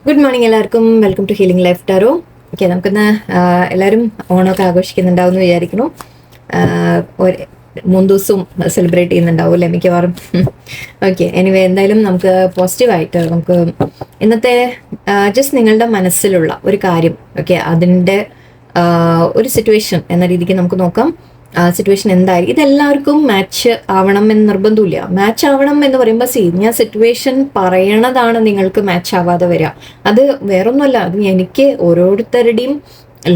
Good morning എല്ലാവർക്കും. Welcome to healing life tarot. Okay, നമുക്കിന്ന് എല്ലാവരും ഓണമൊക്കെ ആഘോഷിക്കുന്നുണ്ടാവും എന്ന് വിചാരിക്കുന്നു. മൂന്ന് ദിവസവും സെലിബ്രേറ്റ് ചെയ്യുന്നുണ്ടാവും അല്ലേ മിക്കവാറും. ഓക്കെ, എനിവേ എന്തായാലും നമുക്ക് പോസിറ്റീവായിട്ട് നമുക്ക് ഇന്നത്തെ ജസ്റ്റ് നിങ്ങളുടെ മനസ്സിലുള്ള ഒരു കാര്യം, ഓക്കെ, അതിൻ്റെ ഒരു സിറ്റുവേഷൻ എന്ന രീതിക്ക് നമുക്ക് നോക്കാം. സിറ്റുവേഷൻ എന്തായാലും ഇതെല്ലാവർക്കും മാച്ച് ആവണം എന്ന് നിർബന്ധമില്ല. മാച്ച് ആവണം എന്ന് പറയുമ്പോൾ ഞാൻ സിറ്റുവേഷൻ പറയണതാണ് നിങ്ങൾക്ക് മാച്ച് ആവാതെ വരിക. അത് വേറൊന്നുമല്ല, അത് എനിക്ക് ഓരോരുത്തരുടെയും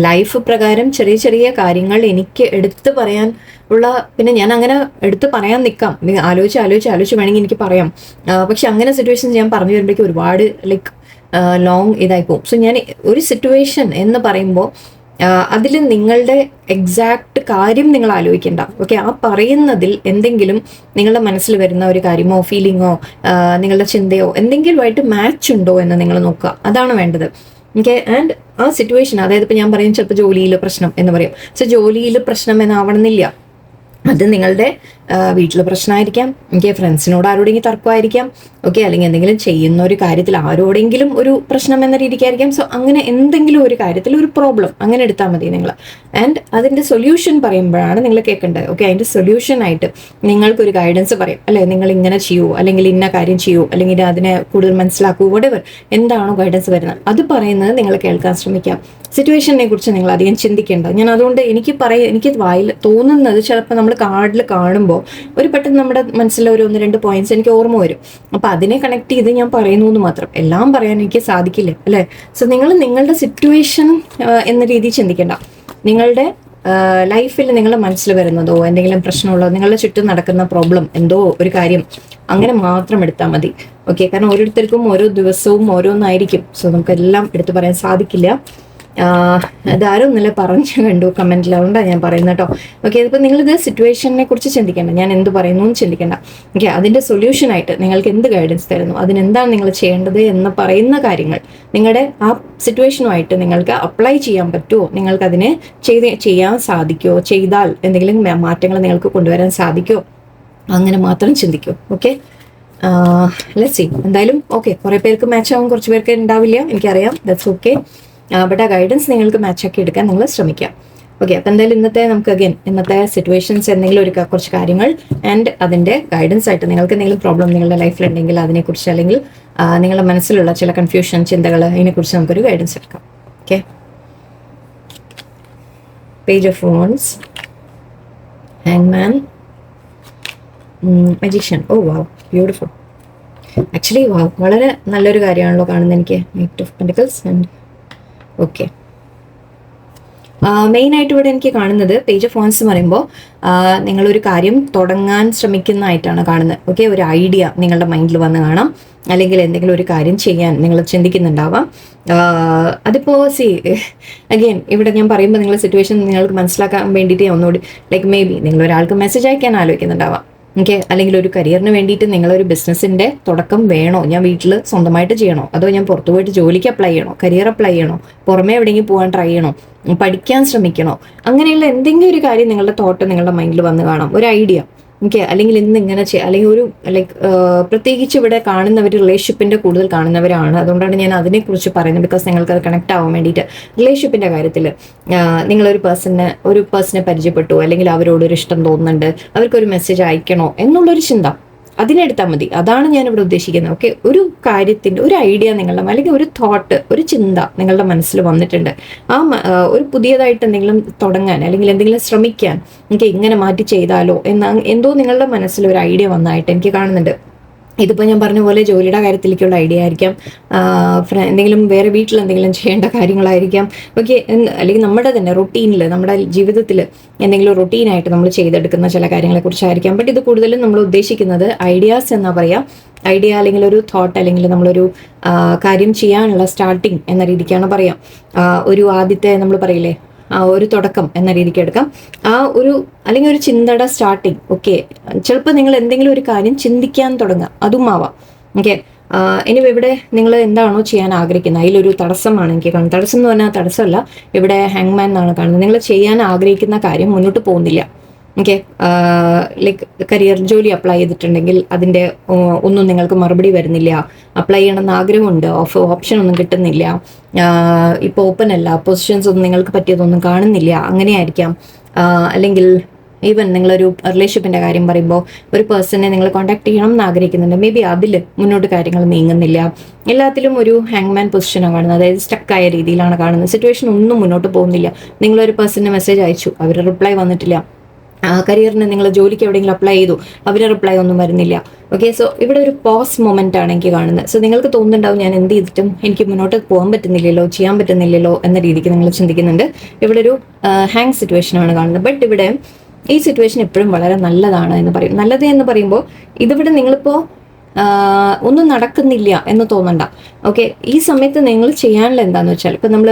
ലൈഫ് പ്രകാരം ചെറിയ ചെറിയ കാര്യങ്ങൾ എനിക്ക് എടുത്ത് പറയാൻ ഉള്ള, പിന്നെ ഞാൻ അങ്ങനെ എടുത്ത് പറയാൻ നിൽക്കാം, ആലോചിച്ച് വേണമെങ്കിൽ എനിക്ക് പറയാം. പക്ഷെ അങ്ങനെ സിറ്റുവേഷൻ ഞാൻ പറഞ്ഞു വരുമ്പോഴേക്കും ഒരുപാട് ലോങ് ഇതായി പോകും. സോ ഞാൻ ഒരു സിറ്റുവേഷൻ എന്ന് പറയുമ്പോൾ അതിൽ നിങ്ങളുടെ എക്സാക്ട് കാര്യം നിങ്ങൾ ആലോചിക്കേണ്ട. ഓക്കെ, ആ പറയുന്നതിൽ എന്തെങ്കിലും നിങ്ങളുടെ മനസ്സിൽ വരുന്ന ഒരു കാര്യമോ ഫീലിങ്ങോ നിങ്ങളുടെ ചിന്തയോ എന്തെങ്കിലുമായിട്ട് മാച്ച് ഉണ്ടോ എന്ന് നിങ്ങൾ നോക്കുക. അതാണ് വേണ്ടത്. ഓക്കെ, ആൻഡ് ആ സിറ്റുവേഷൻ, അതായത് ഇപ്പം ഞാൻ പറയും ചിലപ്പോൾ ജോലിയിൽ പ്രശ്നം എന്ന് പറയും. സോ ജോലിയിൽ പ്രശ്നം എന്നാവണമെന്നില്ല. അത് നിങ്ങളുടെ വീട്ടിൽ പ്രശ്നമായിരിക്കാം, എനിക്ക് ഫ്രണ്ട്സിനോട് ആരോടെങ്കിലും തർക്കമായിരിക്കാം, ഓക്കെ, അല്ലെങ്കിൽ എന്തെങ്കിലും ചെയ്യുന്ന ഒരു കാര്യത്തിൽ ആരോടെങ്കിലും ഒരു പ്രശ്നം എന്ന രീതിക്കായിരിക്കാം. സോ അങ്ങനെ എന്തെങ്കിലും ഒരു കാര്യത്തിൽ ഒരു പ്രോബ്ലം അങ്ങനെ എടുത്താൽ മതി നിങ്ങൾ. ആൻഡ് അതിൻ്റെ സൊല്യൂഷൻ പറയുമ്പോഴാണ് നിങ്ങൾ കേൾക്കേണ്ടത്. ഓക്കെ, അതിൻ്റെ സൊല്യൂഷനായിട്ട് നിങ്ങൾക്കൊരു ഗൈഡൻസ് പറയും, അല്ലെ, നിങ്ങൾ ഇങ്ങനെ ചെയ്യൂ, അല്ലെങ്കിൽ ഇന്ന കാര്യം ചെയ്യൂ, അല്ലെങ്കിൽ അതിനെ കൂടുതൽ മനസ്സിലാക്കൂ, വടെവർ എന്താണോ ഗൈഡൻസ് വരുന്നത് അത് പറയുന്നത് നിങ്ങൾ കേൾക്കാൻ ശ്രമിക്കാം. സിറ്റുവേഷനെ കുറിച്ച് നിങ്ങൾ അധികം ചിന്തിക്കേണ്ട. ഞാൻ അതുകൊണ്ട് എനിക്ക് വായിൽ തോന്നുന്നത് ചിലപ്പോൾ നമ്മൾ കാർഡിൽ കാണുമ്പോൾ ഒരു പെട്ടെന്ന് നമ്മുടെ മനസ്സിൽ ഒരു 1-2 പോയിന്റ്സ് എനിക്ക് ഓർമ്മ വരും. അപ്പം അതിനെ കണക്ട് ചെയ്ത് ഞാൻ പറയുന്നു എന്ന് മാത്രം. എല്ലാം പറയാൻ എനിക്ക് സാധിക്കില്ല, അല്ലേ? സോ നിങ്ങൾ നിങ്ങളുടെ സിറ്റുവേഷൻ എന്ന രീതിയിൽ ചിന്തിക്കേണ്ട. നിങ്ങളുടെ ലൈഫിൽ നിങ്ങളുടെ മനസ്സിൽ വരുന്നതോ എന്തെങ്കിലും പ്രശ്നമുള്ളോ നിങ്ങളുടെ ചുറ്റും നടക്കുന്ന പ്രോബ്ലം എന്തോ ഒരു കാര്യം അങ്ങനെ മാത്രം എടുത്താൽ മതി. ഓക്കെ, കാരണം ഓരോരുത്തർക്കും ഓരോ ദിവസവും ഓരോന്നായിരിക്കും. സോ നമുക്കെല്ലാം എടുത്തു പറയാൻ സാധിക്കില്ല. അതാരും ഇന്നലെ പറഞ്ഞു കണ്ടു കമന്റിൽ, അതുകൊണ്ടാണ് ഞാൻ പറയുന്നത് കേട്ടോ. ഓക്കെ, ഇതിപ്പോൾ നിങ്ങളിത് സിറ്റുവേഷനെ കുറിച്ച് ചിന്തിക്കേണ്ട, ഞാൻ എന്ത് പറയുന്നു എന്ന് ചിന്തിക്കേണ്ട. ഓക്കെ, അതിൻ്റെ സൊല്യൂഷനായിട്ട് നിങ്ങൾക്ക് എന്ത് ഗൈഡൻസ് തരുന്നു, അതിനെന്താണ് നിങ്ങൾ ചെയ്യേണ്ടത് എന്ന് പറയുന്ന കാര്യങ്ങൾ നിങ്ങളുടെ ആ സിറ്റുവേഷനുമായിട്ട് നിങ്ങൾക്ക് അപ്ലൈ ചെയ്യാൻ പറ്റുമോ, നിങ്ങൾക്കതിനെ ചെയ്യാൻ സാധിക്കുമോ, ചെയ്താൽ എന്തെങ്കിലും മാറ്റങ്ങൾ നിങ്ങൾക്ക് കൊണ്ടുവരാൻ സാധിക്കുമോ, അങ്ങനെ മാത്രം ചിന്തിക്കൂ. Okay, let's see. എന്തായാലും ഓക്കെ, കുറേ പേർക്ക് മാച്ച് ആവും, കുറച്ച് പേർക്ക് ഉണ്ടാവില്ല, എനിക്കറിയാം. That's okay. ബട്ട് ആ ഗൈഡൻസ് നിങ്ങൾക്ക് മാച്ചാക്കി എടുക്കാൻ നിങ്ങൾ ശ്രമിക്കാം. ഓക്കെ, അപ്പം എന്തായാലും ഇന്നത്തെ സിറ്റുവേഷൻസ് എന്തെങ്കിലും കുറച്ച് കാര്യങ്ങൾ ആൻഡ് അതിൻ്റെ ഗൈഡൻസ് ആയിട്ട് നിങ്ങൾക്ക് എന്തെങ്കിലും പ്രോബ്ലം നിങ്ങളുടെ ലൈഫിലുണ്ടെങ്കിൽ അതിനെക്കുറിച്ച്, അല്ലെങ്കിൽ നിങ്ങളുടെ മനസ്സിലുള്ള ചില കൺഫ്യൂഷൻ ചിന്തകൾ, അതിനെക്കുറിച്ച് നമുക്കൊരു ഗൈഡൻസ് എടുക്കാം. ഓക്കെ, പേജ് ഓഫ് വോൺസ്, ഹാങ്മാൻ, magician. Oh wow, beautiful. Actually wow, വളരെ നല്ലൊരു കാര്യമാണല്ലോ കാണുന്നത് എനിക്ക്. Knight of pentacles and okay, മെയിനായിട്ട് ഇവിടെ എനിക്ക് കാണുന്നത് പേജ് ഓഫ് വോൺസ് എന്ന് പറയുമ്പോൾ നിങ്ങളൊരു കാര്യം തുടങ്ങാൻ ശ്രമിക്കുന്നതായിട്ടാണ് കാണുന്നത്. ഓക്കെ, ഒരു ഐഡിയ നിങ്ങളുടെ മൈൻഡിൽ വന്ന് കാണാം, അല്ലെങ്കിൽ എന്തെങ്കിലും ഒരു കാര്യം ചെയ്യാൻ നിങ്ങൾ ചിന്തിക്കുന്നുണ്ടാവാം. അതിപ്പോൾ അഗെയിൻ ഇവിടെ ഞാൻ പറയുമ്പോൾ നിങ്ങളുടെ സിറ്റുവേഷൻ നിങ്ങൾക്ക് മനസ്സിലാക്കാൻ വേണ്ടിയിട്ട് ഒന്നുകൂടി മേ ബി നിങ്ങൾ ഒരാൾക്ക് മെസ്സേജ് അയക്കാൻ ആലോചിക്കുന്നുണ്ടാവാം. ഓക്കെ, അല്ലെങ്കിൽ ഒരു കരിയറിന് വേണ്ടിയിട്ട് നിങ്ങളൊരു ബിസിനസ്സിൻ്റെ തുടക്കം വേണോ, ഞാൻ വീട്ടിൽ സ്വന്തമായിട്ട് ചെയ്യണോ, അതോ ഞാൻ പുറത്തു പോയിട്ട് ജോലിക്ക് അപ്ലൈ ചെയ്യണോ, കരിയർ അപ്ലൈ ചെയ്യണോ, പുറമേ എവിടെയെങ്കിലും പോകാൻ ട്രൈ ചെയ്യണോ, പഠിക്കാൻ ശ്രമിക്കണോ, അങ്ങനെയുള്ള എന്തെങ്കിലും ഒരു കാര്യം നിങ്ങളുടെ തോട്ട് നിങ്ങളുടെ മൈൻഡിൽ വന്ന് കാണാം, ഒരു ഐഡിയ. ഓക്കെ, അല്ലെങ്കിൽ ഇന്ന് ഇങ്ങനെ അല്ലെങ്കിൽ ഒരു പ്രത്യേകിച്ച് ഇവിടെ കാണുന്നവർ റിലേഷൻഷിപ്പിൻ്റെ കൂടുതൽ കാണുന്നവരാണ്. അതുകൊണ്ടാണ് ഞാൻ അതിനെക്കുറിച്ച് പറയുന്നത്. ബിക്കോസ് നിങ്ങൾക്ക് അത് കണക്ട് ആവാൻ വേണ്ടിയിട്ട്. റിലേഷൻഷിപ്പിൻ്റെ കാര്യത്തിൽ നിങ്ങളൊരു പേഴ്സണെ പരിചയപ്പെട്ടു, അല്ലെങ്കിൽ അവരോടൊരു ഇഷ്ടം തോന്നുന്നുണ്ട്, അവർക്കൊരു മെസ്സേജ് അയക്കണോ എന്നുള്ളൊരു ചിന്ത അതിനെടുത്താൽ മതി. അതാണ് ഞാനിവിടെ ഉദ്ദേശിക്കുന്നത്. ഓക്കെ, ഒരു കാര്യത്തിൻ്റെ ഒരു ഐഡിയ നിങ്ങളുടെ, അല്ലെങ്കിൽ ഒരു തോട്ട്, ഒരു ചിന്ത നിങ്ങളുടെ മനസ്സിൽ വന്നിട്ടുണ്ട്. ഒരു പുതിയതായിട്ട് എന്തെങ്കിലും തുടങ്ങാൻ, അല്ലെങ്കിൽ എന്തെങ്കിലും ശ്രമിക്കാൻ, എനിക്ക് ഇങ്ങനെ മാറ്റി ചെയ്താലോ എന്തോ നിങ്ങളുടെ മനസ്സിൽ ഒരു ഐഡിയ വന്നതായിട്ട് എനിക്ക് കാണുന്നുണ്ട്. ഇതിപ്പോൾ ഞാൻ പറഞ്ഞ പോലെ ജോലിയുടെ കാര്യത്തിലേക്കുള്ള ഐഡിയ ആയിരിക്കാം, എന്തെങ്കിലും വേറെ വീട്ടിൽ എന്തെങ്കിലും ചെയ്യേണ്ട കാര്യങ്ങളായിരിക്കാം. ഓക്കെ, അല്ലെങ്കിൽ നമ്മുടെ തന്നെ റൊട്ടീനിൽ, നമ്മുടെ ജീവിതത്തിൽ എന്തെങ്കിലും റൊട്ടീനായിട്ട് നമ്മൾ ചെയ്തെടുക്കുന്ന ചില കാര്യങ്ങളെക്കുറിച്ചായിരിക്കാം. ബട്ട് ഇത് കൂടുതലും നമ്മൾ ഉദ്ദേശിക്കുന്നത് ഐഡിയാസ് എന്നാ പറയാം. ഐഡിയ അല്ലെങ്കിൽ ഒരു തോട്ട്, അല്ലെങ്കിൽ നമ്മളൊരു കാര്യം ചെയ്യാനുള്ള സ്റ്റാർട്ടിങ് എന്ന രീതിക്കാണ് പറയാം. ഒരു ആദ്യത്തെ നമ്മൾ പറയില്ലേ, ഒരു തുടക്കം എന്ന രീതിക്ക് എടുക്കാം. അല്ലെങ്കിൽ ഒരു ചിന്തയുടെ സ്റ്റാർട്ടിങ്. ഓക്കെ, ചിലപ്പോൾ നിങ്ങൾ എന്തെങ്കിലും ഒരു കാര്യം ചിന്തിക്കാൻ തുടങ്ങുക, അതും ആവാം. ഓക്കെ, ഇനി ഇവിടെ നിങ്ങൾ എന്താണോ ചെയ്യാൻ ആഗ്രഹിക്കുന്നത് അതിലൊരു തടസ്സമാണ് എനിക്ക് കാണുന്നത്. തടസ്സം എന്ന് പറഞ്ഞാൽ തടസ്സമല്ല, ഇവിടെ ഹാങ്മാൻ എന്നാണ് കാണുന്നത്. നിങ്ങൾ ചെയ്യാൻ ആഗ്രഹിക്കുന്ന കാര്യം മുന്നോട്ട് പോകുന്നില്ല. ഓക്കെ. ലൈക്ക് കരിയർ ജോലി അപ്ലൈ ചെയ്തിട്ടുണ്ടെങ്കിൽ അതിൻ്റെ ഒന്നും നിങ്ങൾക്ക് മറുപടി വരുന്നില്ല. അപ്ലൈ ചെയ്യണമെന്ന് ആഗ്രഹമുണ്ട്, ഓപ്ഷൻ ഒന്നും കിട്ടുന്നില്ല. ഇപ്പോൾ ഓപ്പൺ അല്ല, പൊസിഷൻസ് ഒന്നും നിങ്ങൾക്ക് പറ്റിയതൊന്നും കാണുന്നില്ല, അങ്ങനെയായിരിക്കാം. അല്ലെങ്കിൽ ഈവൻ നിങ്ങളൊരു റിലേഷൻഷിപ്പിൻ്റെ കാര്യം പറയുമ്പോൾ ഒരു പേഴ്സണെ നിങ്ങൾ കോൺടാക്ട് ചെയ്യണം എന്ന് ആഗ്രഹിക്കുന്നുണ്ട്, മേ ബി അതിൽ മുന്നോട്ട് കാര്യങ്ങൾ നീങ്ങുന്നില്ല. എല്ലാത്തിലും ഒരു ഹാങ്മാൻ പൊസിഷനാണ് കാണുന്നത്, അതായത് സ്റ്റക്കായ രീതിയിലാണ് കാണുന്നത്. സിറ്റുവേഷൻ ഒന്നും മുന്നോട്ട് പോകുന്നില്ല. നിങ്ങളൊരു പേഴ്സണിന് മെസ്സേജ് അയച്ചു, അവർ റിപ്ലൈ വന്നിട്ടില്ല. കരിയറിന് നിങ്ങൾ ജോലിക്ക് എവിടെയെങ്കിലും അപ്ലൈ ചെയ്തു, അവരുടെ റിപ്ലൈ ഒന്നും വരുന്നില്ല. ഓക്കെ, സോ ഇവിടെ ഒരു പോസ് മൊമെന്റ് ആണ് എനിക്ക് കാണുന്നത്. സോ നിങ്ങൾക്ക് തോന്നുന്നുണ്ടാവും ഞാൻ എന്ത് ചെയ്തിട്ടും എനിക്ക് മുന്നോട്ട് പോകാൻ പറ്റുന്നില്ലല്ലോ, ചെയ്യാൻ പറ്റുന്നില്ലല്ലോ എന്ന രീതിക്ക് നിങ്ങൾ ചിന്തിക്കുന്നുണ്ട്. ഇവിടെ ഒരു ഹാങ് സിറ്റുവേഷൻ ആണ് കാണുന്നത്. ബട്ട് ഇവിടെ ഈ സിറ്റുവേഷൻ എപ്പോഴും വളരെ നല്ലതാണ് എന്ന് പറയും. നല്ലത് എന്ന് പറയുമ്പോൾ ഇതിവിടെ നിങ്ങളിപ്പോൾ ഒന്നും നടക്കുന്നില്ല എന്ന് തോന്നണ്ട. ഓക്കെ, ഈ സമയത്ത് നിങ്ങൾ ചെയ്യാനുള്ള എന്താണെന്ന് വെച്ചാൽ, ഇപ്പം നമ്മൾ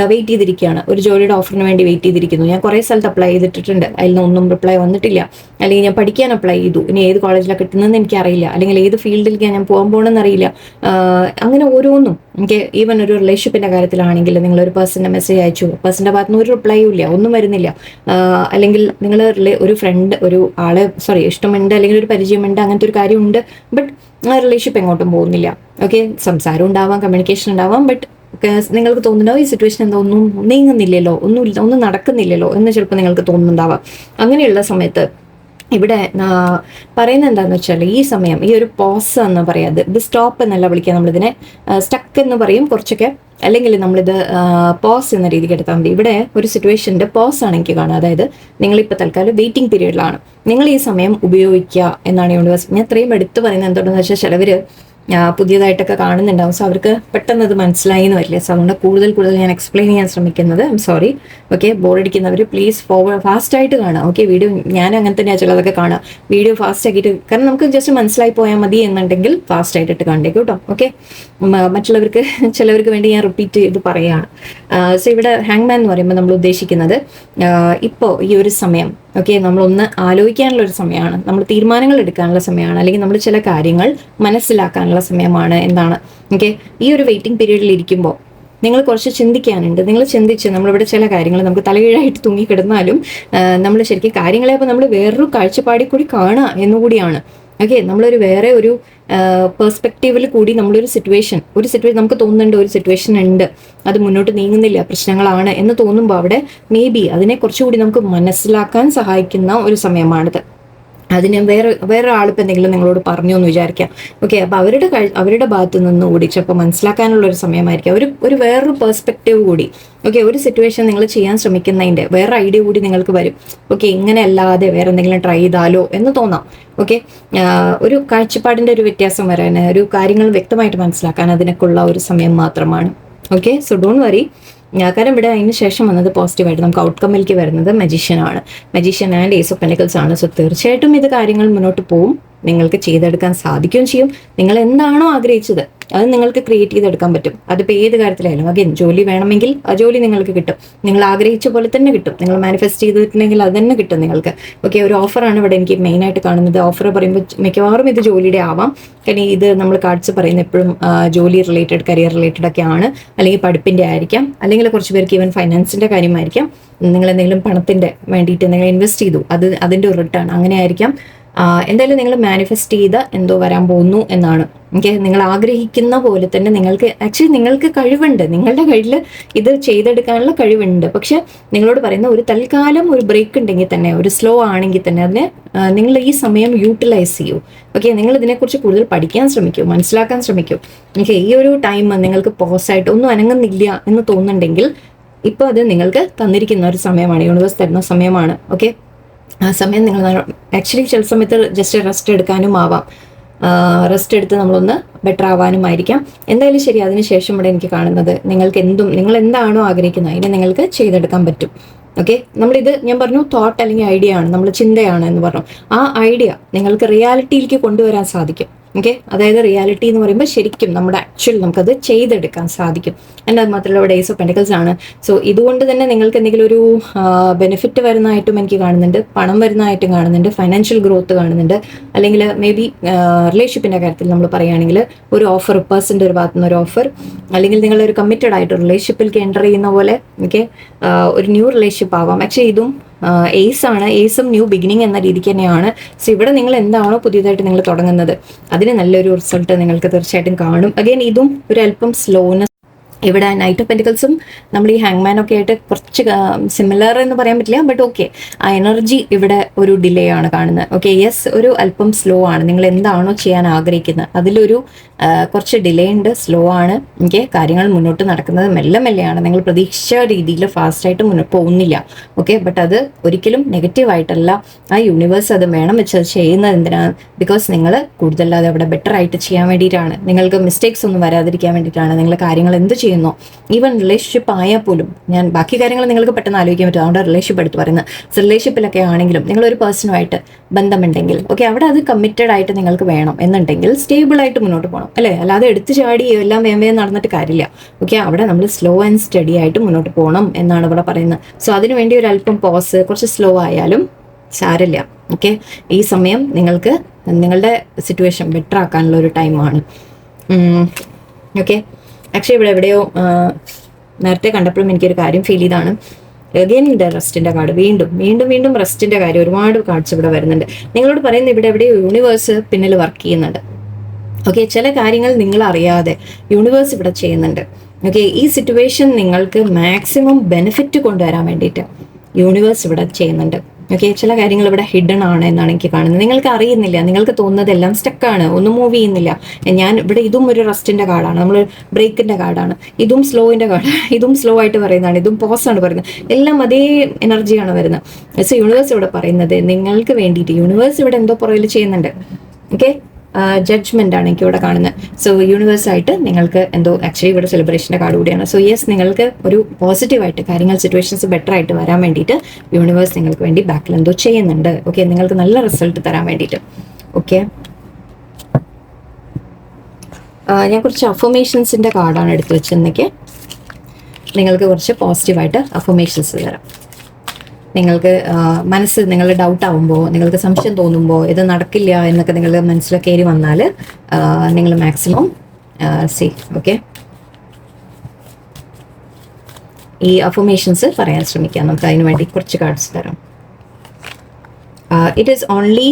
വെയിറ്റ് ചെയ്തിരിക്കുകയാണ്, ഒരു ജോലിയുടെ ഓഫറിന് വേണ്ടി വെയിറ്റ് ചെയ്തിരിക്കുന്നു. ഞാൻ കുറേ സ്ഥലത്ത് അപ്ലൈ ചെയ്തിട്ടുണ്ട്, അതിലൊന്നും റിപ്ലൈ വന്നിട്ടില്ല. അല്ലെങ്കിൽ ഞാൻ പഠിക്കാൻ അപ്ലൈ ചെയ്തു, ഇനി ഏത് കോളേജിലാണ് കിട്ടുന്നതെന്ന് എനിക്കറിയില്ല, അല്ലെങ്കിൽ ഏത് ഫീൽഡിലേക്ക് ഞാൻ പോകാൻ പോകണമെന്ന് അറിയില്ല. അങ്ങനെ ഓരോന്നും എനിക്ക് ഈവൻ ഒരു റിലേഷൻഷിപ്പിൻ്റെ കാര്യത്തിലാണെങ്കിൽ നിങ്ങളൊരു പേഴ്സണിൻ്റെ മെസ്സേജ് അയച്ചു, പേഴ്സണിൻ്റെ ഭാഗത്ത് നിന്ന് ഒരു റിപ്ലൈയും ഇല്ല, ഒന്നും വരുന്നില്ല. അല്ലെങ്കിൽ നിങ്ങൾ ഒരു ഫ്രണ്ട് ഒരു ആളെ ഇഷ്ടമുണ്ട്, അല്ലെങ്കിൽ ഒരു പരിചയമുണ്ട്, അങ്ങനത്തെ ഒരു കാര്യമുണ്ട്, ബട്ട് ആ റിലേഷൻഷിപ്പ് എങ്ങോട്ടും പോകുന്നില്ല. ഓക്കെ, സംസാരം ഉണ്ടാവാം, കമ്മ്യൂണിക്കേഷൻ ഉണ്ടാവാം, ബട്ട് നിങ്ങൾക്ക് തോന്നുന്നുണ്ടാവും ഈ സിറ്റുവേഷൻ എന്താ ഒന്നും നീങ്ങുന്നില്ലല്ലോ, ഒന്നും നടക്കുന്നില്ലല്ലോ എന്ന് ചിലപ്പോൾ നിങ്ങൾക്ക് തോന്നുന്നുണ്ടാവാം. അങ്ങനെയുള്ള സമയത്ത് ഇവിടെ പറയുന്നത് എന്താണെന്ന് വെച്ചാൽ, ഈ സമയം ഈ ഒരു പോസ് എന്ന് പറയാതെ, ഇത് സ്റ്റോപ്പ് എന്നല്ല വിളിക്കുക, നമ്മളിതിനെ സ്റ്റക്ക് എന്ന് പറയും കുറച്ചൊക്കെ, അല്ലെങ്കിൽ നമ്മളിത് പോസ് എന്ന രീതിക്ക് എടുത്താൽ മതി. ഇവിടെ ഒരു സിറ്റുവേഷൻ്റെ പോസ് ആണ് എനിക്ക് കാണുക. അതായത് നിങ്ങളിപ്പോൾ തൽക്കാലം വെയിറ്റിംഗ് പീരീഡിലാണ്, നിങ്ങൾ ഈ സമയം ഉപയോഗിക്കുക എന്നാണ് യൂണിവേഴ്സ്. ഞാൻ ഇത്രയും എടുത്ത് പറയുന്നത് എന്തുകൊണ്ടെന്ന് വെച്ചാൽ, ചിലവർ പുതിയതായിട്ടൊക്കെ കാണുന്നുണ്ടാവും, സോ അവർക്ക് പെട്ടെന്ന് അത് മനസ്സിലായി എന്ന് വരില്ല. സോ അതുകൊണ്ട് കൂടുതൽ ഞാൻ എക്സ്പ്ലെയിൻ ചെയ്യാൻ ശ്രമിക്കുന്നത്. I'm sorry. ഓക്കെ, ബോറടിക്കുന്നവർ പ്ലീസ് ഫാസ്റ്റായിട്ട് കാണുക. ഓക്കെ, വീഡിയോ ഞാൻ അങ്ങനെ തന്നെയാണ് ചിലതൊക്കെ കാണുക, വീഡിയോ ഫാസ്റ്റ് ആക്കിയിട്ട്, കാരണം നമുക്ക് ജസ്റ്റ് മനസ്സിലായി പോയാൽ മതി എന്നുണ്ടെങ്കിൽ ഫാസ്റ്റ് ആയിട്ടിട്ട് കണ്ടേക്കും കേട്ടോ. ഓക്കെ, മറ്റുള്ളവർക്ക് ചിലവർക്ക് വേണ്ടി ഞാൻ റിപ്പീറ്റ് ചെയ്ത് പറയുകയാണ്. സോ ഇവിടെ ഹാങ്മാൻ എന്ന് പറയുമ്പോൾ നമ്മൾ ഉദ്ദേശിക്കുന്നത് ഇപ്പോൾ ഈ ഒരു സമയം, ഓക്കെ, നമ്മളൊന്ന് ആലോചിക്കാനുള്ള ഒരു സമയമാണ്, നമ്മൾ തീരുമാനങ്ങൾ എടുക്കാനുള്ള സമയമാണ്, അല്ലെങ്കിൽ നമ്മൾ ചില കാര്യങ്ങൾ മനസ്സിലാക്കാനുള്ള സമയമാണ് എന്താണ്. ഓക്കെ, ഈ ഒരു വെയിറ്റിംഗ് പീരീഡിൽ ഇരിക്കുമ്പോൾ നിങ്ങൾ കുറച്ച് ചിന്തിക്കാനുണ്ട്. നിങ്ങൾ ചിന്തിച്ച് നമ്മളിവിടെ ചില കാര്യങ്ങൾ നമുക്ക് തലകീഴായിട്ട് തൂങ്ങിക്കിടന്നാലും നമ്മൾ ശരിക്കും കാര്യങ്ങളെ അപ്പോൾ നമ്മൾ വേറൊരു കാഴ്ചപ്പാടിൽ കൂടി കാണുക എന്നുകൂടിയാണ്. ഓക്കെ, നമ്മളൊരു വേറെ ഒരു പെർസ്പെക്റ്റീവിൽ കൂടി നമ്മളൊരു സിറ്റുവേഷൻ നമുക്ക് തോന്നുന്നുണ്ട്, ഒരു സിറ്റുവേഷൻ ഉണ്ട്, അത് മുന്നോട്ട് നീങ്ങുന്നില്ല, പ്രശ്നങ്ങളാണ് എന്ന് തോന്നുമ്പോൾ അവിടെ മേ ബി അതിനെ കുറച്ചുകൂടി നമുക്ക് മനസ്സിലാക്കാൻ സഹായിക്കുന്ന ഒരു സമയമാണിത്. അതിന് വേറെ ആളിപ്പോൾ എന്തെങ്കിലും നിങ്ങളോട് പറഞ്ഞു എന്ന് വിചാരിക്കാം. ഓക്കെ, അപ്പോൾ അവരുടെ ഭാഗത്ത് നിന്ന് കൂടി ചിലപ്പോൾ മനസ്സിലാക്കാനുള്ള ഒരു സമയമായിരിക്കും, ഒരു വേറൊരു പെർസ്പെക്റ്റീവ് കൂടി. ഓക്കെ, ഒരു സിറ്റുവേഷൻ നിങ്ങൾ ചെയ്യാൻ ശ്രമിക്കുന്നതിൻ്റെ വേറെ ഐഡിയ കൂടി നിങ്ങൾക്ക് വരും. ഓക്കെ, ഇങ്ങനെ അല്ലാതെ വേറെ എന്തെങ്കിലും ട്രൈ ചെയ്താലോ എന്ന് തോന്നാം. ഓക്കെ, ഒരു കാഴ്ചപ്പാടിൻ്റെ ഒരു വ്യത്യാസം വരാൻ, ഒരു കാര്യങ്ങൾ വ്യക്തമായിട്ട് മനസ്സിലാക്കാൻ അതിനൊക്കെയുള്ള ഒരു സമയം മാത്രമാണ്. Okay, so don't worry. കാരണം ഇവിടെ അതിന് ശേഷം വന്നത് പോസിറ്റീവായിട്ട് നമുക്ക് ഔട്ട്കമ്മിലേക്ക് വരുന്നത് magician and ace of pentacles ആണ്. സോ തീർച്ചയായിട്ടും ഇത് കാര്യങ്ങൾ മുന്നോട്ട് പോവും, നിങ്ങൾക്ക് ചെയ്തെടുക്കാൻ സാധിക്കുകയും ചെയ്യും. നിങ്ങൾ എന്താണോ ആഗ്രഹിച്ചത് അത് നിങ്ങൾക്ക് ക്രിയേറ്റ് ചെയ്തെടുക്കാൻ പറ്റും. അതിപ്പോൾ ഏത് കാര്യത്തിലായാലും. അഗൈൻ, ജോലി വേണമെങ്കിൽ ആ ജോലി നിങ്ങൾക്ക് കിട്ടും, നിങ്ങൾ ആഗ്രഹിച്ച പോലെ തന്നെ കിട്ടും. നിങ്ങൾ മാനിഫെസ്റ്റ് ചെയ്തിട്ടുണ്ടെങ്കിൽ അത് തന്നെ കിട്ടും നിങ്ങൾക്ക്. ഓക്കെ, ഒരു ഓഫറാണ് ഇവിടെ എനിക്ക് മെയിനായിട്ട് കാണുന്നത്. ഓഫർ പറയുമ്പോൾ മിക്കവാറും ഇത് ജോലിയുടെ ആവാം, കാരണം ഇത് നമ്മൾ കാർഡ്സ് പറയുന്ന എപ്പോഴും ജോലി റിലേറ്റഡ്, കരിയർ റിലേറ്റഡ് ഒക്കെ ആണ്, അല്ലെങ്കിൽ പഠിപ്പിൻ്റെ ആയിരിക്കാം, അല്ലെങ്കിൽ കുറച്ച് പേർക്ക് ഈവൻ ഫൈനാൻസിൻ്റെ കാര്യമായിരിക്കാം. നിങ്ങൾ എന്തെങ്കിലും പണത്തിൻ്റെ വേണ്ടിയിട്ട് എന്തെങ്കിലും ഇൻവെസ്റ്റ് ചെയ്തു, അതിൻ്റെ ഒരു റിട്ടേൺ അങ്ങനെ ആയിരിക്കാം. എന്തായാലും നിങ്ങൾ മാനിഫെസ്റ്റ് ചെയ്ത എന്തോ വരാൻ പോകുന്നു എന്നാണ്. ഓക്കെ, നിങ്ങൾ ആഗ്രഹിക്കുന്ന പോലെ തന്നെ നിങ്ങൾക്ക് കഴിവുണ്ട്, നിങ്ങളുടെ കയ്യിൽ ഇത് ചെയ്തെടുക്കാനുള്ള കഴിവുണ്ട്. പക്ഷെ നിങ്ങളോട് പറയുന്ന ഒരു തൽക്കാലം ഒരു ബ്രേക്ക് ഉണ്ടെങ്കിൽ തന്നെ, ഒരു സ്ലോ ആണെങ്കിൽ തന്നെ അതിനെ നിങ്ങൾ ഈ സമയം യൂട്ടിലൈസ് ചെയ്യൂ. ഓക്കെ, നിങ്ങൾ ഇതിനെക്കുറിച്ച് കൂടുതൽ പഠിക്കാൻ ശ്രമിക്കൂ, മനസ്സിലാക്കാൻ ശ്രമിക്കൂ. ഓക്കെ, ഈ ഒരു ടൈം നിങ്ങൾക്ക് പോസായിട്ട് ഒന്നും അനങ്ങുന്നില്ല എന്ന് തോന്നുന്നുണ്ടെങ്കിൽ ഇപ്പോൾ അത് നിങ്ങൾക്ക് തന്നിരിക്കുന്ന ഒരു സമയമാണ്, യൂണിവേഴ്സ് തരുന്ന സമയമാണ്. ഓക്കെ, ആ സമയം നിങ്ങൾ ആക്ച്വലി ചില സമയത്ത് ജസ്റ്റ് റെസ്റ്റ് എടുക്കാനും ആവാം, റെസ്റ്റ് എടുത്ത് നമ്മളൊന്ന് ബെറ്റർ ആവാനുമായിരിക്കാം. എന്തായാലും ശരി, അതിനുശേഷം ഇവിടെ എനിക്ക് കാണുന്നത് നിങ്ങൾ എന്താണോ ആഗ്രഹിക്കുന്നത് അതിനെ നിങ്ങൾക്ക് ചെയ്തെടുക്കാൻ പറ്റും. ഓക്കെ, നമ്മളിത് ഞാൻ പറഞ്ഞു തോട്ട് അല്ലെങ്കിൽ ഐഡിയ ആണ്, നമ്മൾ ചിന്തയാണ് എന്ന് പറഞ്ഞു. ആ ഐഡിയ നിങ്ങൾക്ക് റിയാലിറ്റിയിലേക്ക് കൊണ്ടുവരാൻ സാധിക്കും. ഓക്കെ, അതായത് റിയാലിറ്റി എന്ന് പറയുമ്പോൾ ശരിക്കും നമ്മുടെ നമുക്കത് ചെയ്തെടുക്കാൻ സാധിക്കും. ആൻഡ് അത് മാത്രമല്ല ഇവിടെ ഏസ് ഓഫ് പെന്റക്കിൾസ് ആണ്. സോ ഇതുകൊണ്ട് തന്നെ നിങ്ങൾക്ക് എന്തെങ്കിലും ഒരു ബെനിഫിറ്റ് വരുന്നതായിട്ടും എനിക്ക് കാണുന്നുണ്ട്, പണം വരുന്നതായിട്ടും കാണുന്നുണ്ട്, ഫൈനാൻഷ്യൽ ഗ്രോത്ത് കാണുന്നുണ്ട്. അല്ലെങ്കിൽ മേ ബി റിലേഷൻഷിപ്പിൻ്റെ കാര്യത്തിൽ നമ്മൾ പറയുകയാണെങ്കിൽ ഒരു ഓഫർ, പേഴ്സൻ്റെ ഒരു ഭാഗത്തു നിന്ന് ഒരു ഓഫർ, അല്ലെങ്കിൽ നിങ്ങളൊരു കമ്മിറ്റഡ് ആയിട്ട് റിലേഷൻഷിപ്പിലേക്ക് എൻ്റർ ചെയ്യുന്ന പോലെ. ഓക്കെ, ഒരു ന്യൂ റിലേഷൻഷിപ്പ് ആവാം. പക്ഷേ ഇതും ഏസ് ആണ്. ഏസും ന്യൂ ബിഗിനിങ് എന്ന രീതിക്ക് തന്നെയാണ്. സോ ഇവിടെ നിങ്ങൾ എന്താണോ പുതിയതായിട്ട് നിങ്ങൾ തുടങ്ങുന്നത് അതിന് നല്ലൊരു റിസൾട്ട് നിങ്ങൾക്ക് തീർച്ചയായിട്ടും കാണും. അഗൈൻ ഇതും ഒരു അല്പം സ്ലോനെസ് ഇവിടെ നൈറ്റ് ഓഫ് പെന്റിക്കൽസും നമ്മൾ ഈ ഹാങ്മാനൊക്കെ ആയിട്ട് കുറച്ച് സിമിലർ എന്ന് പറയാൻ പറ്റില്ല, ബട്ട് ഓക്കെ ആ എനർജി ഇവിടെ ഒരു ഡിലേ ആണ് കാണുന്നത്. ഓക്കെ, യെസ്, ഒരു അല്പം സ്ലോ ആണ്. നിങ്ങൾ എന്താണോ ചെയ്യാൻ ആഗ്രഹിക്കുന്നത് അതിലൊരു കുറച്ച് ഡിലേ ഉണ്ട്, സ്ലോ ആണ്. ഓക്കെ, കാര്യങ്ങൾ മുന്നോട്ട് നടക്കുന്നത് മെല്ലെ മെല്ലെയാണ്. നിങ്ങൾ പ്രതീക്ഷിച്ച രീതിയിൽ ഫാസ്റ്റായിട്ട് മുന്നോട്ട് പോകുന്നില്ല. ഓക്കെ, ബട്ട് അത് ഒരിക്കലും നെഗറ്റീവായിട്ടല്ല. ആ യൂണിവേഴ്സ് അത് വേണം വെച്ച് അത് ചെയ്യുന്നത് എന്തിനാണ്? ബിക്കോസ് നിങ്ങൾ കൂടുതൽ അത് അവിടെ ബെറ്റർ ആയിട്ട് ചെയ്യാൻ വേണ്ടിയിട്ടാണ്. നിങ്ങൾക്ക് മിസ്റ്റേക്സ് ഒന്നും വരാതിരിക്കാൻ വേണ്ടിയിട്ടാണ്. നിങ്ങൾ കാര്യങ്ങൾ എന്ത് ചെയ്യുന്നു, ഈവൻ റിലേഷൻഷിപ്പ് ആയാൽ പോലും, ഞാൻ ബാക്കി കാര്യങ്ങൾ നിങ്ങൾക്ക് പെട്ടെന്ന് ആലോചിക്കാൻ പറ്റും, അതുകൊണ്ട് റിലേഷൻഷിപ്പ് എടുത്ത് പറയുന്നത്. റിലേഷൻഷിപ്പിലൊക്കെ ആണെങ്കിലും നിങ്ങളൊരു പേഴ്സണുമായിട്ട് ബന്ധമുണ്ടെങ്കിൽ ഓക്കെ, അവിടെ അത് കമ്മിറ്റഡ് ആയിട്ട് നിങ്ങൾക്ക് വേണം എന്നുണ്ടെങ്കിൽ സ്റ്റേബിൾ ആയിട്ട് മുന്നോട്ട് പോകണം അല്ലേ, അല്ലാതെ എടുത്തു ചാടി എല്ലാം വേഗം നടന്നിട്ട് കാര്യമില്ല. ഓക്കെ, അവിടെ നമ്മൾ സ്ലോ ആൻഡ് സ്റ്റഡി ആയിട്ട് മുന്നോട്ട് പോകണം എന്നാണ് ഇവിടെ പറയുന്നത്. സോ അതിനുവേണ്ടി ഒരു അല്പം പോസ്, കുറച്ച് സ്ലോ ആയാലും സാരമില്ല. ഓക്കെ, ഈ സമയം നിങ്ങൾക്ക് നിങ്ങളുടെ സിറ്റുവേഷൻ ബെറ്റർ ആക്കാനുള്ള ഒരു ടൈമാണ്. ഓക്കെ, ആക്ച്വലി ഇവിടെ എവിടെയോ നേരത്തെ കണ്ടപ്പോഴും എനിക്കൊരു കാര്യം ഫീൽ ചെയ്താണ്. അഗെയിൻ റെസ്റ്റിന്റെ കാർഡ്, വീണ്ടും വീണ്ടും വീണ്ടും റെസ്റ്റിന്റെ കാര്യം, ഒരുപാട് കാർഡ്സ് ഇവിടെ വരുന്നുണ്ട്. നിങ്ങളോട് പറയുന്നത് ഇവിടെ എവിടെയോ യൂണിവേഴ്സ് പിന്നിൽ വർക്ക് ചെയ്യുന്നുണ്ട്. ഓക്കെ, ചില കാര്യങ്ങൾ നിങ്ങൾ അറിയാതെ യൂണിവേഴ്സ് ഇവിടെ ചെയ്യുന്നുണ്ട്. ഓക്കെ, ഈ സിറ്റുവേഷൻ നിങ്ങൾക്ക് മാക്സിമം ബെനിഫിറ്റ് കൊണ്ടുവരാൻ വേണ്ടിയിട്ട് യൂണിവേഴ്സ് ഇവിടെ ചെയ്യുന്നുണ്ട്. ഓക്കെ, ചില കാര്യങ്ങൾ ഇവിടെ ഹിഡൻ ആണ് എന്നാണ് എനിക്ക് കാണുന്നത്. നിങ്ങൾക്ക് അറിയുന്നില്ല, നിങ്ങൾക്ക് തോന്നുന്നതെല്ലാം സ്റ്റക്കാണ്, ഒന്നും മൂവ് ചെയ്യുന്നില്ല. ഞാൻ ഇവിടെ ഇതും ഒരു റെസ്റ്റിന്റെ കാർഡാണ്, നമ്മൾ ബ്രേക്കിന്റെ കാർഡാണ്, ഇതും സ്ലോയിന്റെ കാർഡാണ്, ഇതും സ്ലോ ആയിട്ട് പറയുന്നതാണ്, ഇതും പോസാണ് പറയുന്നത്, എല്ലാം അതേ എനർജിയാണ് വരുന്നത്. സോ യൂണിവേഴ്സ് ഇവിടെ പറയുന്നത് നിങ്ങൾക്ക് വേണ്ടിയിട്ട് യൂണിവേഴ്സ് ഇവിടെ എന്തോ പുറകിൽ ചെയ്യുന്നുണ്ട്. ഓക്കെ, ജഡ്ജ്മെന്റ് ആണ് എനിക്ക് ഇവിടെ കാണുന്നത്. സോ യൂണിവേഴ്സ് ആയിട്ട് നിങ്ങൾക്ക് എന്തോ, ആക്ച്വലി ഇവിടെ സെലിബ്രേഷന്റെ കാർഡ് കൂടിയാണ്. സോ യെസ്, നിങ്ങൾക്ക് ഒരു പോസിറ്റീവായിട്ട് കാര്യങ്ങൾ സിറ്റുവേഷൻസ് ബെറ്റർ ആയിട്ട് വരാൻ വേണ്ടിയിട്ട് യൂണിവേഴ്സ് നിങ്ങൾക്ക് വേണ്ടി ബാക്കിൽ എന്തോ ചെയ്യുന്നുണ്ട്. ഓക്കെ, നിങ്ങൾക്ക് നല്ല റിസൾട്ട് തരാൻ വേണ്ടിയിട്ട്. ഓക്കെ, ഞാൻ കുറച്ച് അഫർമേഷൻസിന്റെ കാർഡാണ് എടുത്തു വെച്ചെന്നൊക്കെ നിങ്ങൾക്ക് കുറച്ച് പോസിറ്റീവായിട്ട് അഫർമേഷൻസ് തരാം. നിങ്ങൾക്ക് മനസ്സ് നിങ്ങൾ ഡൗട്ട് ആവുമ്പോൾ, നിങ്ങൾക്ക് സംശയം തോന്നുമ്പോൾ, ഇത് നടക്കില്ല എന്നൊക്കെ നിങ്ങളുടെ മനസ്സിലൊക്കെ കയറി വന്നാൽ നിങ്ങൾ മാക്സിമം ഓക്കെ ഈ അഫർമേഷൻസ് പറയാൻ ശ്രമിക്കാം. നമുക്ക് അതിന് വേണ്ടി കുറച്ച് കാർഡ്സ് തരാം. It is only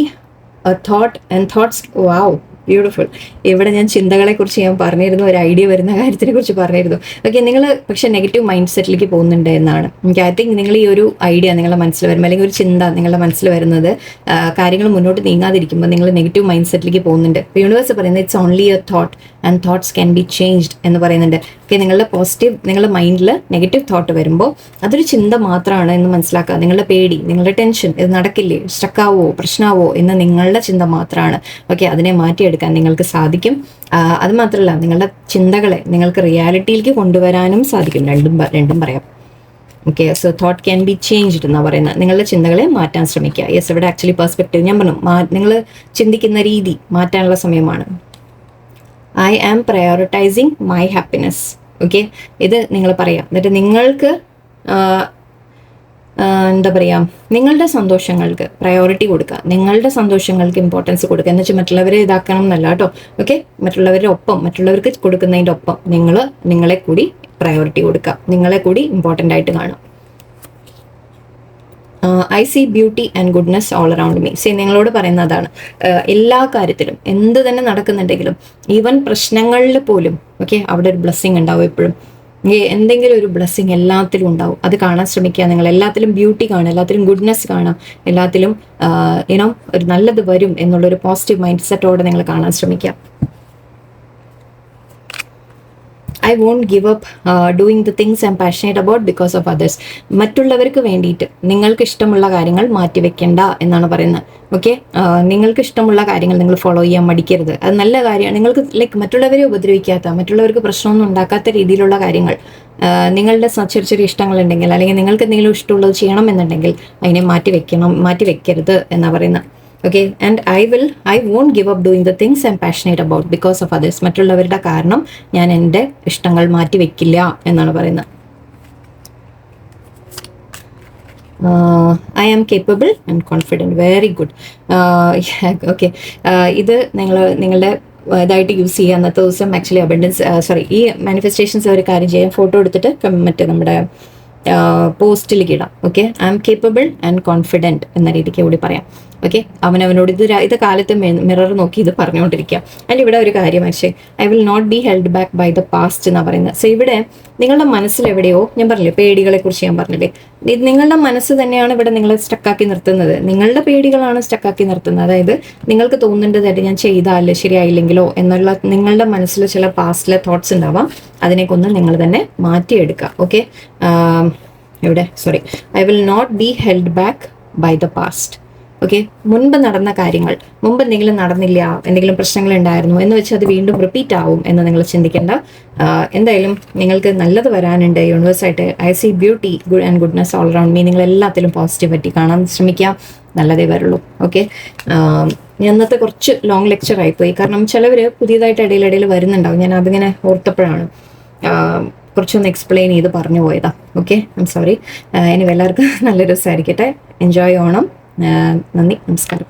A thought and thoughts. Wow, beautiful. ഇവിടെ ഞാൻ ചിന്തകളെ കുറിച്ച് ഞാൻ പറഞ്ഞിരുന്നു, ഒരു ഐഡിയ വരുന്ന കാര്യത്തിനെ കുറിച്ച് പറഞ്ഞിരുന്നു. ഓക്കെ, നിങ്ങൾ പക്ഷേ നെഗറ്റീവ് മൈൻഡ് സെറ്റിലേക്ക് പോകുന്നുണ്ട് എന്നാണ് എനിക്ക്. ഐ തിങ്ക് നിങ്ങൾ ഈ ഒരു ഐഡിയ നിങ്ങളുടെ മനസ്സിൽ വരുമ്പോൾ, അല്ലെങ്കിൽ ഒരു ചിന്ത നിങ്ങളുടെ മനസ്സിൽ വരുന്നത് കാര്യങ്ങൾ മുന്നോട്ട് നീങ്ങാതിരിക്കുമ്പോൾ നിങ്ങൾ നെഗറ്റീവ് മൈൻഡ് സെറ്റിലേക്ക് പോകുന്നുണ്ട്. ഇപ്പോൾ യൂണിവേഴ്സ് പറയുന്നത് it's only A thought and thoughts can be changed എന്ന് പറയുന്നുണ്ട്. ഓക്കെ, നിങ്ങളുടെ പോസിറ്റീവ്, നിങ്ങളുടെ മൈൻഡിൽ നെഗറ്റീവ് തോട്ട് വരുമ്പോൾ അതൊരു ചിന്ത മാത്രമാണ് എന്ന് മനസ്സിലാക്കുക. നിങ്ങളുടെ പേടി, നിങ്ങളുടെ ടെൻഷൻ, ഇത് നടക്കില്ലേ, സ്റ്റക്കാവോ, പ്രശ്നമാവോ എന്ന് നിങ്ങളുടെ ചിന്ത മാത്രമാണ്. ഓക്കെ, അതിനെ മാറ്റിയെടുക്കാൻ നിങ്ങൾക്ക് സാധിക്കും. അത് മാത്രമല്ല, നിങ്ങളുടെ ചിന്തകളെ നിങ്ങൾക്ക് റിയാലിറ്റിയിലേക്ക് കൊണ്ടുവരാനും സാധിക്കും. രണ്ടും പറയാം. Okay, so thought can be changed എന്നാണ് പറയുന്നത്. നിങ്ങളുടെ ചിന്തകളെ മാറ്റാൻ ശ്രമിക്കുക. യെസ്, ഇവിടെ ആക്ച്വലി പെർസ്പെക്റ്റീവ് ഞാൻ പറഞ്ഞു, നിങ്ങൾ ചിന്തിക്കുന്ന രീതി മാറ്റാനുള്ള സമയമാണ്. I am prioritising my happiness. Okay, ഇത് നിങ്ങൾ പറയാം. എന്നിട്ട് നിങ്ങൾക്ക് എന്താ പറയുക, നിങ്ങളുടെ സന്തോഷങ്ങൾക്ക് പ്രയോറിറ്റി കൊടുക്കുക, നിങ്ങളുടെ സന്തോഷങ്ങൾക്ക് ഇമ്പോർട്ടൻസ് കൊടുക്കുക. എന്ന് വെച്ചാൽ മറ്റുള്ളവരെ ഇതാക്കണം എന്നല്ല കേട്ടോ. ഓക്കെ, മറ്റുള്ളവരുടെ ഒപ്പം, മറ്റുള്ളവർക്ക് കൊടുക്കുന്നതിൻ്റെ ഒപ്പം നിങ്ങളെ കൂടി പ്രയോറിറ്റി കൊടുക്കുക, നിങ്ങളെ കൂടി ഇമ്പോർട്ടൻ്റ് ആയിട്ട് കാണുക. I see beauty and goodness all around me. സി, നിങ്ങളോട് പറയുന്നതാണ് എല്ലാ കാര്യത്തിലും എന്ത് തന്നെ നടക്കുന്നുണ്ടെങ്കിലും, ഈവൻ പ്രശ്നങ്ങളിൽ പോലും ഓക്കെ, അവിടെ ഒരു ബ്ലെസ്സിങ് ഉണ്ടാവും എപ്പോഴും. എന്തെങ്കിലും ഒരു ബ്ലെസ്സിങ് എല്ലാത്തിലും ഉണ്ടാവും. അത് കാണാൻ ശ്രമിക്കുക. നിങ്ങൾ എല്ലാത്തിലും ബ്യൂട്ടി കാണുക, എല്ലാത്തിലും ഗുഡ്നെസ് കാണാം, എല്ലാത്തിലും ഒരു നല്ലത് വരും എന്നുള്ളൊരു പോസിറ്റീവ് മൈൻഡ് സെറ്റോടെ നിങ്ങൾ കാണാൻ ശ്രമിക്കുക. I won't give up doing the things I'm passionate about because of others. മറ്റുള്ളവർക്ക് വേണ്ടിയിട്ട് നിങ്ങൾക്ക് ഇഷ്ടമുള്ള കാര്യങ്ങൾ മാറ്റിവെക്കേണ്ട എന്നാണ് പറയുന്നത്. ഓക്കെ, നിങ്ങൾക്ക് ഇഷ്ടമുള്ള കാര്യങ്ങൾ നിങ്ങൾ ഫോളോ ചെയ്യാൻ മടിക്കരുത്. അത് നല്ല കാര്യമാണ്. നിങ്ങൾക്ക് മറ്റുള്ളവരെ ഉപദ്രവിക്കാത്ത, മറ്റുള്ളവർക്ക് പ്രശ്നമൊന്നും ഉണ്ടാക്കാത്ത രീതിയിലുള്ള കാര്യങ്ങൾ, നിങ്ങളുടെ ചെറിയ ചെറിയ ഇഷ്ടങ്ങളുണ്ടെങ്കിൽ, അല്ലെങ്കിൽ നിങ്ങൾക്ക് എന്തെങ്കിലും ഇഷ്ടമുള്ളത് ചെയ്യണം എന്നുണ്ടെങ്കിൽ അതിനെ മാറ്റിവെക്കരുത് എന്നാണ് പറയുന്നത്. Okay, and I won't give up doing the things I am passionate about because of others. മറ്റുള്ളവരുടെ കാരണം ഞാൻ എൻ്റെ ഇഷ്ടങ്ങൾ മാറ്റിവെക്കില്ല എന്നാണ് പറയുന്നത്. I am capable and confident. Very good. Okay, ഇത് നിങ്ങളുടെ ഇതായിട്ട് യൂസ് ചെയ്യുക. അന്നത്തെ ദിവസം ആക്ച്വലി അബൻഡൻസ് ഈ മാനിഫെസ്റ്റേഷൻസ് ഒരു കാര്യം ചെയ്യാം, ഫോട്ടോ എടുത്തിട്ട് മറ്റേ നമ്മുടെ പോസ്റ്റിലേക്ക് ഇടാം. Okay, I am capable and confident എന്ന രീതിക്ക് കൂടി പറയാം. ഓക്കെ, അവനവനോട് ഇത് കാലത്ത് മിറർ നോക്കി ഇത് പറഞ്ഞുകൊണ്ടിരിക്കുക. അതിൽ ഇവിടെ ഒരു കാര്യം പക്ഷേ, I will not be held back by the past എന്നാണ് പറയുന്നത്. സോ ഇവിടെ നിങ്ങളുടെ മനസ്സിലെവിടെയോ, ഞാൻ പറഞ്ഞില്ലേ പേടികളെ കുറിച്ച് ഞാൻ പറഞ്ഞില്ലേ, ഇത് നിങ്ങളുടെ മനസ്സ് തന്നെയാണ് ഇവിടെ നിങ്ങളെ സ്റ്റക്കാക്കി നിർത്തുന്നത്. നിങ്ങളുടെ പേടികളാണ് സ്റ്റക്കാക്കി നിർത്തുന്നത്. അതായത് നിങ്ങൾക്ക് തോന്നുന്നതായിട്ട് ഞാൻ ചെയ്താൽ ശരിയായില്ലെങ്കിലോ എന്നുള്ള നിങ്ങളുടെ മനസ്സിൽ ചില പാസ്റ്റിലെ തോട്ട്സ് ഉണ്ടാവാം. അതിനെക്കൊന്ന് നിങ്ങൾ തന്നെ മാറ്റിയെടുക്കുക. Okay, I will not be held back by the past. Okay, മുൻപ് നടന്ന കാര്യങ്ങൾ, മുമ്പ് എന്തെങ്കിലും നടന്നില്ല, എന്തെങ്കിലും പ്രശ്നങ്ങൾ ഉണ്ടായിരുന്നു എന്ന് വെച്ച് അത് വീണ്ടും റിപ്പീറ്റ് ആവും എന്ന് നിങ്ങൾ ചിന്തിക്കേണ്ട. എന്തായാലും നിങ്ങൾക്ക് നല്ലത് വരാനുണ്ട്. യൂണിവേഴ്സായിട്ട് I see beauty and goodness all around me. നിങ്ങൾ എല്ലാത്തിലും പോസിറ്റിവിറ്റി കാണാൻ ശ്രമിക്കുക, നല്ലതേ വരുള്ളൂ. ഓക്കെ, ഇന്നത്തെ കുറച്ച് ലോങ് ലെക്ചർ ആയിപ്പോയി, കാരണം ചിലവർ പുതിയതായിട്ട് ഇടയിലിടയിൽ വരുന്നുണ്ടാവും. ഞാൻ അതിങ്ങനെ ഓർത്തപ്പോഴാണ് കുറച്ചൊന്ന് എക്സ്പ്ലെയിൻ ചെയ്ത് പറഞ്ഞു പോയതാ. Okay, I am sorry. ഇനി എല്ലാവർക്കും നല്ലൊരു ദിവസമായിരിക്കട്ടെ. എൻജോയ് ഓണം. നന്ദി, നമസ്കാരം.